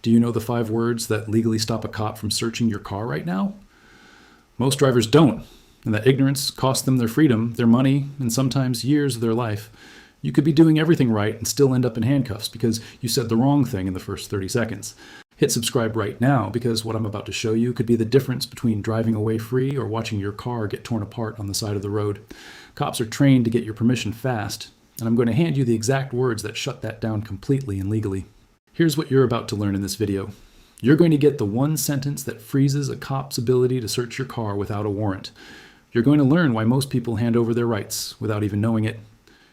Do you know the 5 words that legally stop a cop from searching your car right now? Most drivers don't, and that ignorance costs them their freedom, their money, and sometimes years of their life. You could be doing everything right and still end up in handcuffs because you said the wrong thing in the first 30 seconds. Hit subscribe right now because what I'm about to show you could be the difference between driving away free or watching your car get torn apart on the side of the road. Cops are trained to get your permission fast, and I'm going to hand you the exact words that shut that down completely and legally. Here's what you're about to learn in this video. You're going to get the one sentence that freezes a cop's ability to search your car without a warrant. You're going to learn why most people hand over their rights without even knowing it.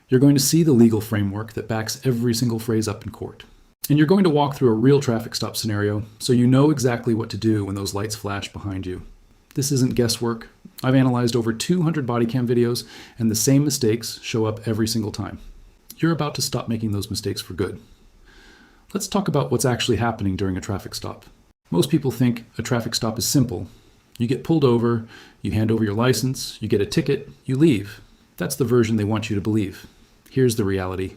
You're going to see the legal framework that backs every single phrase up in court. And you're going to walk through a real traffic stop scenario so you know exactly what to do when those lights flash behind you. This isn't guesswork. I've analyzed over 200 body cam videos, and the same mistakes show up every single time. You're about to stop making those mistakes for good. Let's talk about what's actually happening during a traffic stop. Most people think a traffic stop is simple. You get pulled over, you hand over your license, you get a ticket, you leave. That's the version they want you to believe. Here's the reality.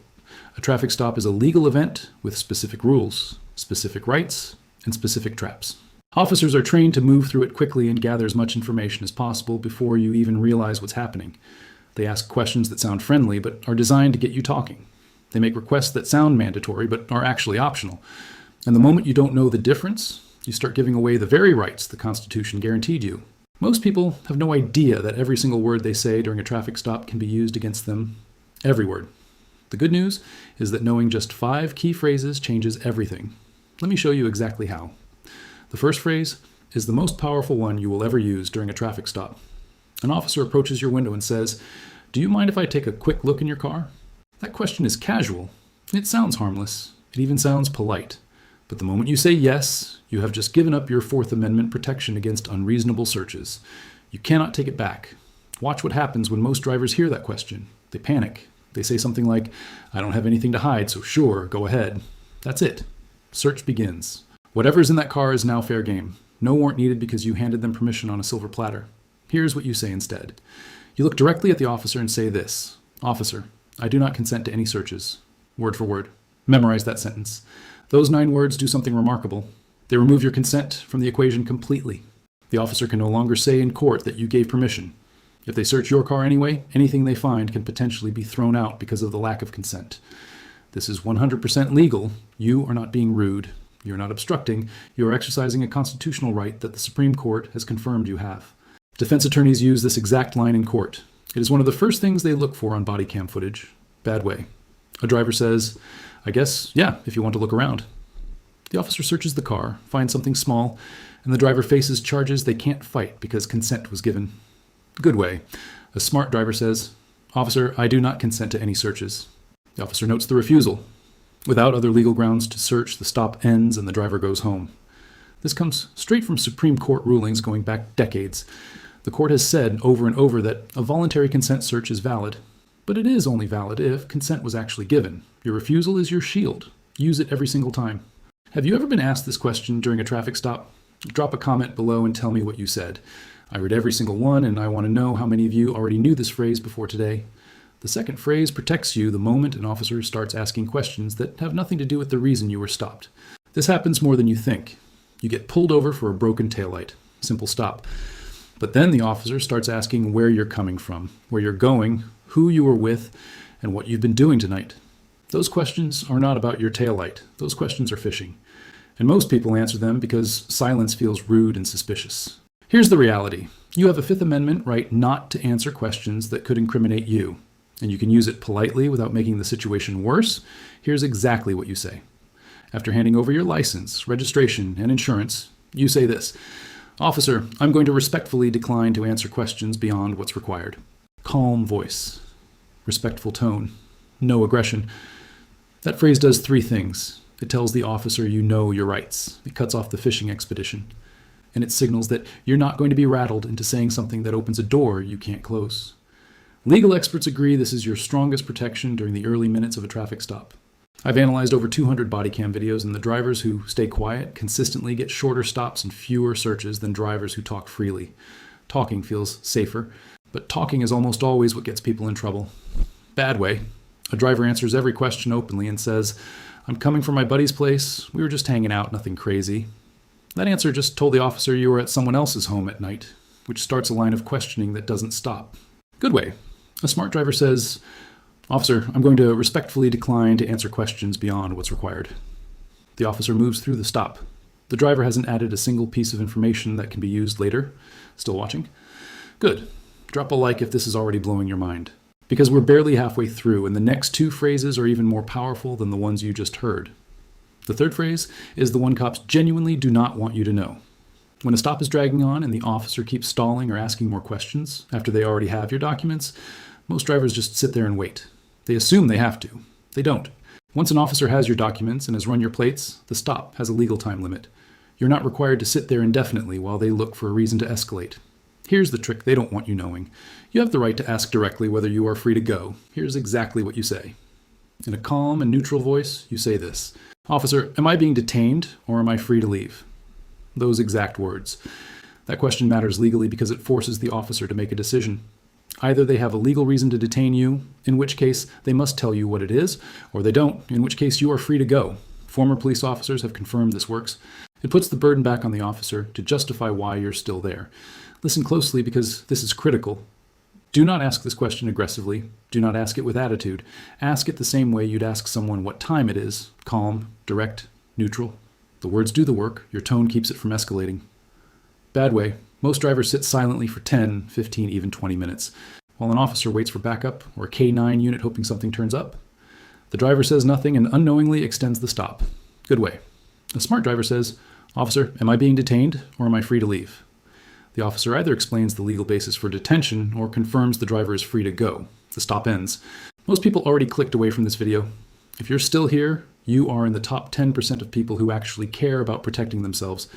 A traffic stop is a legal event with specific rules, specific rights, and specific traps. Officers are trained to move through it quickly and gather as much information as possible before you even realize what's happening. They ask questions that sound friendly but are designed to get you talking. They make requests that sound mandatory but are actually optional. And the moment you don't know the difference, you start giving away the very rights the Constitution guaranteed you. Most people have no idea that every single word they say during a traffic stop can be used against them. Every word. The good news is that knowing just 5 key phrases changes everything. Let me show you exactly how. The first phrase is the most powerful one you will ever use during a traffic stop. An officer approaches your window and says, "Do you mind if I take a quick look in your car?" That question is casual. It sounds harmless. It even sounds polite. But the moment you say yes, you have just given up your Fourth Amendment protection against unreasonable searches. You cannot take it back. Watch what happens when most drivers hear that question. They panic. They say something like, "I don't have anything to hide, so sure, go ahead." That's it. Search begins. Whatever's in that car is now fair game. No warrant needed because you handed them permission on a silver platter. Here's what you say instead. You look directly at the officer and say this: "Officer, I do not consent to any searches." Word for word. Memorize that sentence. Those 9 words do something remarkable. They remove your consent from the equation completely. The officer can no longer say in court that you gave permission. If they search your car anyway, anything they find can potentially be thrown out because of the lack of consent. This is 100% legal. You are not being rude. You're not obstructing. You are exercising a constitutional right that the Supreme Court has confirmed you have. Defense attorneys use this exact line in court. It is one of the first things they look for on body cam footage. Bad way. A driver says, "I guess, yeah, if you want to look around." The officer searches the car, finds something small, and the driver faces charges they can't fight because consent was given. Good way. A smart driver says, "Officer, I do not consent to any searches." The officer notes the refusal. Without other legal grounds to search, the stop ends and the driver goes home. This comes straight from Supreme Court rulings going back decades. The court has said over and over that a voluntary consent search is valid. But it is only valid if consent was actually given. Your refusal is your shield. Use it every single time. Have you ever been asked this question during a traffic stop? Drop a comment below and tell me what you said. I read every single one, and I want to know how many of you already knew this phrase before today. The second phrase protects you the moment an officer starts asking questions that have nothing to do with the reason you were stopped. This happens more than you think. You get pulled over for a broken taillight. Simple stop. But then the officer starts asking where you're coming from, where you're going, who you were with, and what you've been doing tonight. Those questions are not about your taillight. Those questions are fishing. And most people answer them because silence feels rude and suspicious. Here's the reality. You have a Fifth Amendment right not to answer questions that could incriminate you. And you can use it politely without making the situation worse. Here's exactly what you say. After handing over your license, registration, and insurance, you say this: "Officer, I'm going to respectfully decline to answer questions beyond what's required." Calm voice. Respectful tone. No aggression. That phrase does 3 things. It tells the officer you know your rights. It cuts off the fishing expedition. And it signals that you're not going to be rattled into saying something that opens a door you can't close. Legal experts agree this is your strongest protection during the early minutes of a traffic stop. I've analyzed over 200 body cam videos, and the drivers who stay quiet consistently get shorter stops and fewer searches than drivers who talk freely. Talking feels safer, but talking is almost always what gets people in trouble. Bad way. A driver answers every question openly and says, I'm coming from my buddy's place. We were just hanging out, nothing crazy. That answer just told the officer you were at someone else's home at night, which starts a line of questioning that doesn't stop. Good way. A smart driver says, "Officer, I'm going to respectfully decline to answer questions beyond what's required." The officer moves through the stop. The driver hasn't added a single piece of information that can be used later. Still watching? Good. Drop a like if this is already blowing your mind. Because we're barely halfway through, and the next two phrases are even more powerful than the ones you just heard. The third phrase is the one cops genuinely do not want you to know. When a stop is dragging on and the officer keeps stalling or asking more questions after they already have your documents, most drivers just sit there and wait. They assume they have to. They don't. Once an officer has your documents and has run your plates, the stop has a legal time limit. You're not required to sit there indefinitely while they look for a reason to escalate. Here's the trick they don't want you knowing. You have the right to ask directly whether you are free to go. Here's exactly what you say. In a calm and neutral voice, you say this: "Officer, am I being detained or am I free to leave?" Those exact words. That question matters legally because it forces the officer to make a decision. Either they have a legal reason to detain you, in which case they must tell you what it is, or they don't, in which case you are free to go. Former police officers have confirmed this works. It puts the burden back on the officer to justify why you're still there. Listen closely because this is critical. Do not ask this question aggressively. Do not ask it with attitude. Ask it the same way you'd ask someone what time it is. Calm, direct, neutral. The words do the work. Your tone keeps it from escalating. Bad way. Most drivers sit silently for 10, 15, even 20 minutes, while an officer waits for backup or a K9 unit hoping something turns up. The driver says nothing and unknowingly extends the stop. Good way. A smart driver says, "Officer, am I being detained or am I free to leave?" The officer either explains the legal basis for detention or confirms the driver is free to go. The stop ends. Most people already clicked away from this video. If you're still here, you are in the top 10% of people who actually care about protecting themselves.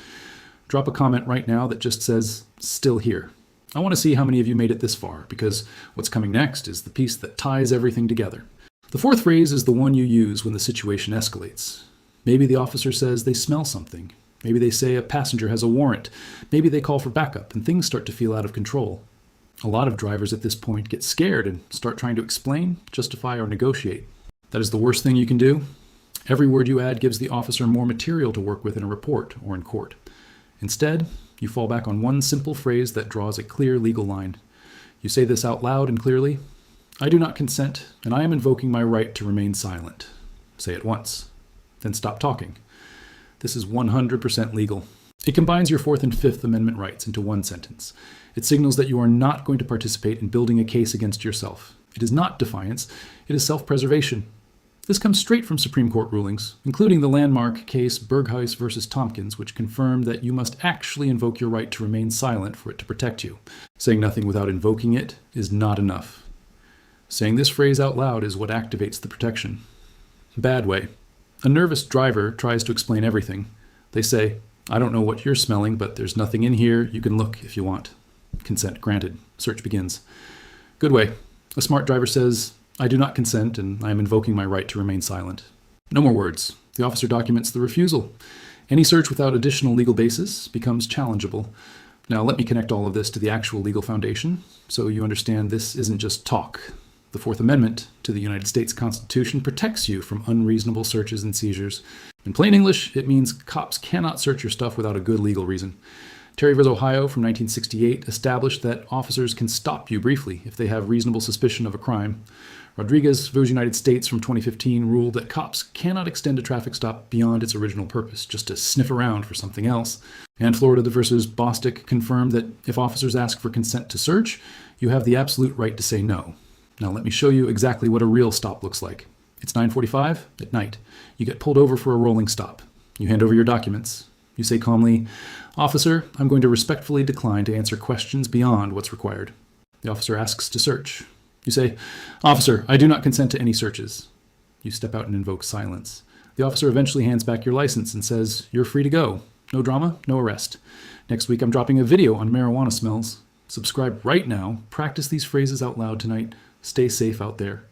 Drop a comment right now that just says, "Still here." I want to see how many of you made it this far, because what's coming next is the piece that ties everything together. The fourth phrase is the one you use when the situation escalates. Maybe the officer says they smell something. Maybe they say a passenger has a warrant. Maybe they call for backup and things start to feel out of control. A lot of drivers at this point get scared and start trying to explain, justify, or negotiate. That is the worst thing you can do. Every word you add gives the officer more material to work with in a report or in court. Instead, you fall back on one simple phrase that draws a clear legal line. You say this out loud and clearly: "I do not consent, and I am invoking my right to remain silent." Say it once. Then stop talking. This is 100% legal. It combines your Fourth and Fifth Amendment rights into one sentence. It signals that you are not going to participate in building a case against yourself. It is not defiance, it is self-preservation. This comes straight from Supreme Court rulings, including the landmark case Berghuis versus Thompkins, which confirmed that you must actually invoke your right to remain silent for it to protect you. Saying nothing without invoking it is not enough. Saying this phrase out loud is what activates the protection. Bad way. A nervous driver tries to explain everything. They say, "I don't know what you're smelling, but there's nothing in here. You can look if you want." Consent granted. Search begins. Good way. A smart driver says, "I do not consent, and I am invoking my right to remain silent." No more words. The officer documents the refusal. Any search without additional legal basis becomes challengeable. Now let me connect all of this to the actual legal foundation, so you understand this isn't just talk. The Fourth Amendment to the United States Constitution protects you from unreasonable searches and seizures. In plain English, it means cops cannot search your stuff without a good legal reason. Terry v. Ohio from 1968 established that officers can stop you briefly if they have reasonable suspicion of a crime. Rodriguez v. United States from 2015 ruled that cops cannot extend a traffic stop beyond its original purpose, just to sniff around for something else. And Florida v. Bostick confirmed that if officers ask for consent to search, you have the absolute right to say no. Now let me show you exactly what a real stop looks like. It's 9:45 at night. You get pulled over for a rolling stop. You hand over your documents. You say calmly, "Officer, I'm going to respectfully decline to answer questions beyond what's required." The officer asks to search. You say, "Officer, I do not consent to any searches." You step out and invoke silence. The officer eventually hands back your license and says, "You're free to go. No drama, no arrest. Next week I'm dropping a video on marijuana smells. Subscribe right now. Practice these phrases out loud tonight. Stay safe out there.